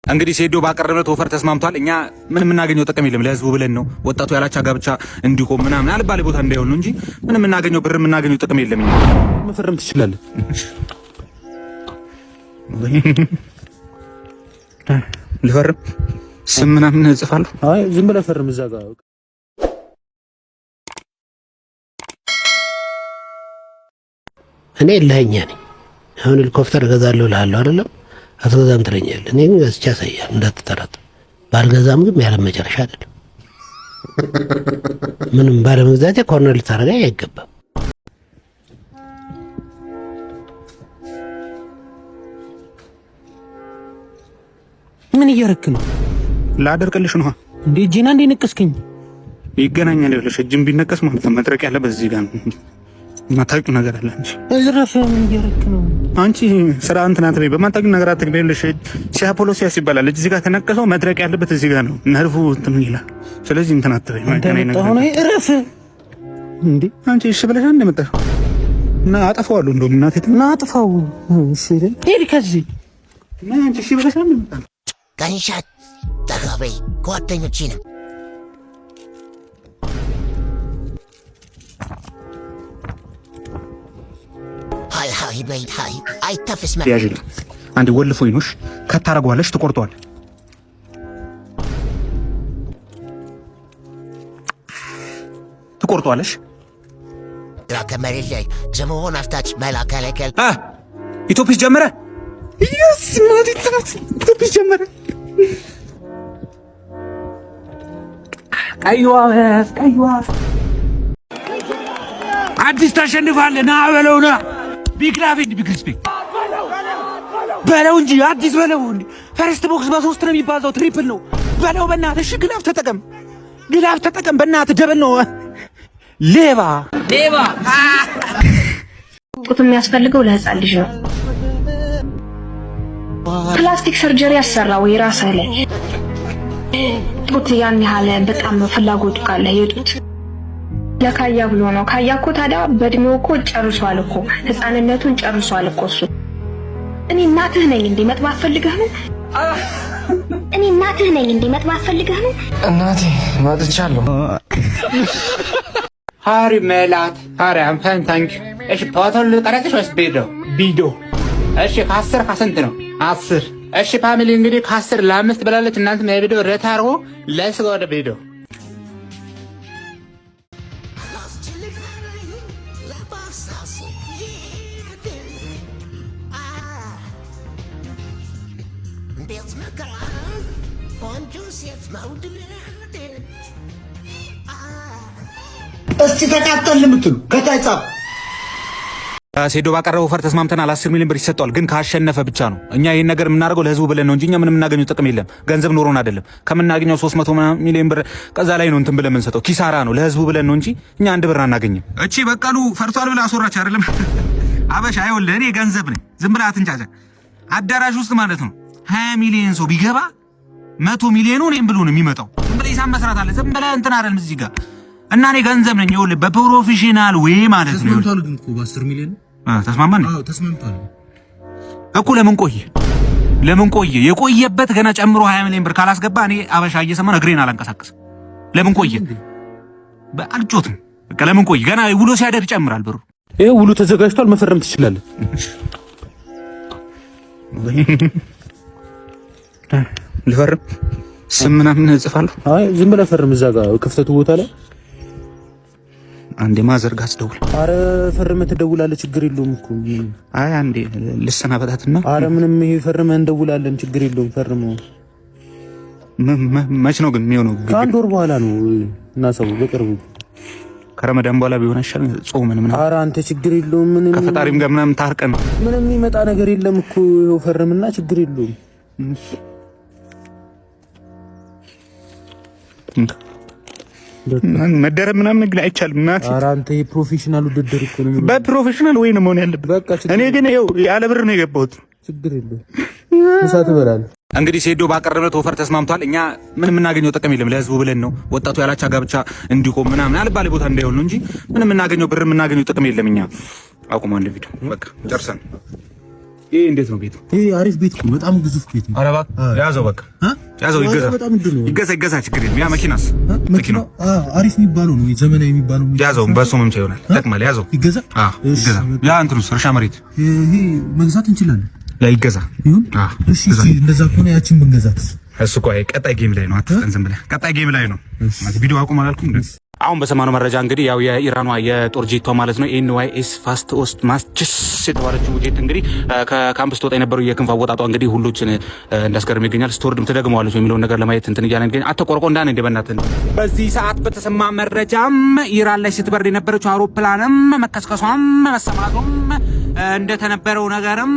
እንግዲህ ሴዶ ባቀረበለት ኦፈር ተስማምቷል። እኛ ምን የምናገኘው ጥቅም የለም። ለህዝቡ ብለን ነው ወጣቱ ያላቻ ጋብቻ እንዲቆም ምናምን አልባሌ ቦታ እንዳይሆን ነው እንጂ ምን የምናገኘው ብር የምናገኘው ጥቅም የለም። እኛ መፈረም ትችላለህ። ልፈርም ስም ምናምን እጽፋለሁ። አይ ዝም ብለህ ፈርም እዛ ጋር እኔ ለኛ ነኝ። አሁን ሄሊኮፕተር እገዛለሁ እልሃለሁ አይደለም? አትገዛም ትለኛለህ። እኔ ግን ገዝቼ አሳያለሁ፣ እንዳትጠራጠር። ባልገዛም ግን ያለ መጨረሻ አይደለም። ምንም ባለመግዛቴ ኮርነር ልታረጋኝ አይገባም። ምን እያረክ ነው? ላደርቅልሽ ነው እንዴ? እጄና እንዴ ነቀስከኝ? ይገናኛል ይኸውልሽ፣ እጅም ቢነቀስ ማለት ነው መድረቅ ያለበት እዚህ ጋር ነው። ማታውቂው ነገር አለ እንጂ እዝራፍ ምን እያረክ ነው? አንቺ ስራ እንትናት ላይ በማታውቂው ነገር አትግቢልሽ። ሲያፖሎሲያስ ይባላል። እዚህ ጋር ከነቀሰው መድረቅ ያለበት እዚህ ጋር ነው። ነርቭ እንትን ይላል። ስለዚህ እንትን አትበይ። ማይከናይ ነገር ነው። እረፍ እንዴ! አንቺ እሺ ብለሽ አንድ መጣሽ እና አጠፋዋለሁ። እንደውም እናቴ እና አጥፋው። እሺ ሄድ ከዚህ እና አንቺ እሺ ብለሽ አንድ መጣሽ። ጋንሻት ተጋበይ ጓደኞቼ ነው። ሃይ በይት ሃይ አይተፍስ ማለት ያጅል አንድ ወልፎ ይኖሽ ከታረጓለሽ ትቆርጧል። ትቆርጧለሽ ከመሬት ላይ ዘመሆን አፍታች መላከለከል ኢትዮጲስ ጀመረ። ኢየስ ማለት ኢትዮጲስ ጀመረ። ቀይዋ አዲስ ታሸንፋለህ። ና በለውና ቢግ ላቭ እንድ ቢግ ሪስፔክት በለው እንጂ አዲስ በለው እንጂ ፈርስት ቦክስ በ3 ነው የሚባዛው፣ ትሪፕል ነው በለው። በእናትህ እሺ፣ ግላፍ ተጠቀም በእናትህ። ደብል ነው ሌባ። ቁጥ የሚያስፈልገው ለህፃን ልጅ ነው። ፕላስቲክ ሰርጀሪ ያሰራ ወይ ራስህ ላይ ጡት ያን ያህል በጣም ፍላጎቱ ካለ የጡት ለካያ ብሎ ነው። ካያ እኮ ታዲያ በእድሜው እኮ ጨርሷል እኮ ህፃንነቱን ጨርሷል እኮ እሱ። እኔ እናትህ ነኝ እንዴ መጥባት ፈልገህ ነው? እናቴ መጥቻለሁ። ሃሪ መላት ሃሪ አንፈን ታንክ እሺ። ፎቶን ልቀረጽሽ ወይስ ቪዲዮ? እሺ ከ10 ከስንት ነው? 10 እሺ ፋሚሊ እንግዲህ ከ10 ለ5 ብላለች። እናንተ የቪዲዮ ሬት አድርጎ ለስጋ ወደ ቪዲዮ እስቲ ተቃጠል የምትሉ ከታይ ጻፍ። ሴዶ ባቀረበው ኦፈር ተስማምተናል። 10 ሚሊዮን ብር ይሰጠዋል፣ ግን ካሸነፈ ብቻ ነው። እኛ ይሄን ነገር የምናደርገው ለህዝቡ ብለን ነው እንጂ እኛ ምንም የምናገኘው ጥቅም የለም። ገንዘብ ኖሮን አይደለም። ከምናገኘው 300 ሚሊዮን ብር ከዛ ላይ ነው እንትን ብለን የምንሰጠው። ኪሳራ ነው። ለህዝቡ ብለን ነው እንጂ እኛ አንድ ብር አናገኝም። እቺ በቀሉ ፈርቷል ብላ አስወራች አይደለም አበሻ። አይወልህ እኔ ገንዘብ ነኝ። ዝም ብላ አትንጫጫ። አዳራሽ ውስጥ ማለት ነው 20 ሚሊዮን ሰው ቢገባ 100 ሚሊዮኑ እኔም ብሎ ነው የሚመጣው። ዝም ብለህ ሂሳብ መስራት አለ። ዝም ብለህ እንትን አይደለም እዚህ ጋር እና እኔ ገንዘብ ነኝ። ይኸውልህ በፕሮፌሽናል ወይ ማለት ነው። ተስማምቷል ግን እኮ በ10 ሚሊዮን ተስማማን። አዎ ተስማምቷል እኮ። ለምን ቆየ? የቆየበት ገና ጨምሮ 20 ሚሊዮን ብር ካላስገባ እኔ አበሻ እየሰማን እግሬን አላንቀሳቀስም። ለምን ቆየ? በአልጮትም በቃ ለምን ቆየ? ገና ውሎ ሲያደር ይጨምራል ብሩ። ይሄ ውሉ ተዘጋጅቷል። መፈረም ትችላለህ። ልፈርም ስም ምናምን እጽፋለሁ። አይ ዝም ብለህ ፈርም እዛ ጋር ክፍተቱ ቦታ ላይ አንዴ ማዘርጋ አስደውል። አረ ፈርመህ ትደውላለህ፣ ችግር የለውም እኮ። አይ አንዴ ልሰናበታትና። አረ ምንም ይሄ ፈርመህ እንደውላለን፣ ችግር የለውም። ፈርመው መች ነው ግን የሚሆነው? ከአንድ ወር በኋላ ነው እና ሰው በቅርቡ ከረመዳን በኋላ ቢሆን አይሻልም? ጾምን ምናምን። አረ አንተ ችግር የለውም። ምን ከፈጣሪም ጋር ምናምን ታርቀን ምንም የሚመጣ ነገር የለም እኮ። ይኸው ፈርምና ችግር የለውም። መደረብ ምናምን ግን አይቻልም። እናት ኧረ አንተ የፕሮፌሽናል ውድድር እኮ ነው። በፕሮፌሽናል ወይ ነው መሆን ያለበት። እኔ ግን ይኸው ያለ ብር ነው የገባሁት። ችግር የለውም። ምሳ ትበላለህ። እንግዲህ ሴዶ ባቀረበለት ኦፈር ተስማምቷል። እኛ ምን የምናገኘው ጥቅም የለም። ለህዝቡ ብለን ነው ወጣቱ ያላቻ ጋብቻ እንዲቆም ምናምን አልባሌ ቦታ እንዳይሆን ነው እንጂ ምንም የምናገኘው ብር የምናገኘው ጥቅም የለም። እኛ አቁም አንድ ቪዲዮ በቃ ጨርሰን ይሄ እንዴት ነው ቤቱ? ይሄ አሪፍ ቤት ነው፣ በጣም ግዙፍ ቤት ነው። ኧረ እባክህ ያዘው፣ በቃ ያዘው፣ ይገዛ፣ ችግር የለም። ያ መኪናስ? መኪናው አሪፍ የሚባለው ነው፣ ዘመናዊ የሚባለው ነው። ያዘው፣ በሱ መምቻ ይሆናል፣ ይጠቅማል። ያዘው፣ ይገዛ። ይገዛ። ያ እንትኑስ እርሻ መሬት ይሄ መግዛት እንችላለን። ያ ይገዛ ይሁን። እሺ፣ እንደዛ ከሆነ ያችን ብንገዛት። እሱ ቆይ ቀጣይ ጌም ላይ ነው፣ አትፍጠን፣ ዝም ብለህ ቀጣይ ጌም ላይ ነው። ቪዲዮ አቁም አላልኩም እንዴ? አሁን በሰማነው መረጃ እንግዲህ ያው የኢራኗ የጦር ጄቷ ማለት ነው ኤንዋይኤስ ፋስት ኦስት ማስችስ የተባለችው ጄት እንግዲህ ከካምፕስ ተወጣ የነበረው የክንፍ አወጣጧ እንግዲህ ሁሎችን እንዳስገርም ይገኛል። ስቶርድም ትደግመዋለች የሚለውን ነገር ለማየት እንትን እያለን ግን አተቆርቆ እንዳን እንደ በእናትህ በዚህ ሰዓት በተሰማ መረጃም ኢራን ላይ ስትበር የነበረችው አውሮፕላንም መከስከሷም መሰማቱም እንደተነበረው ነገርም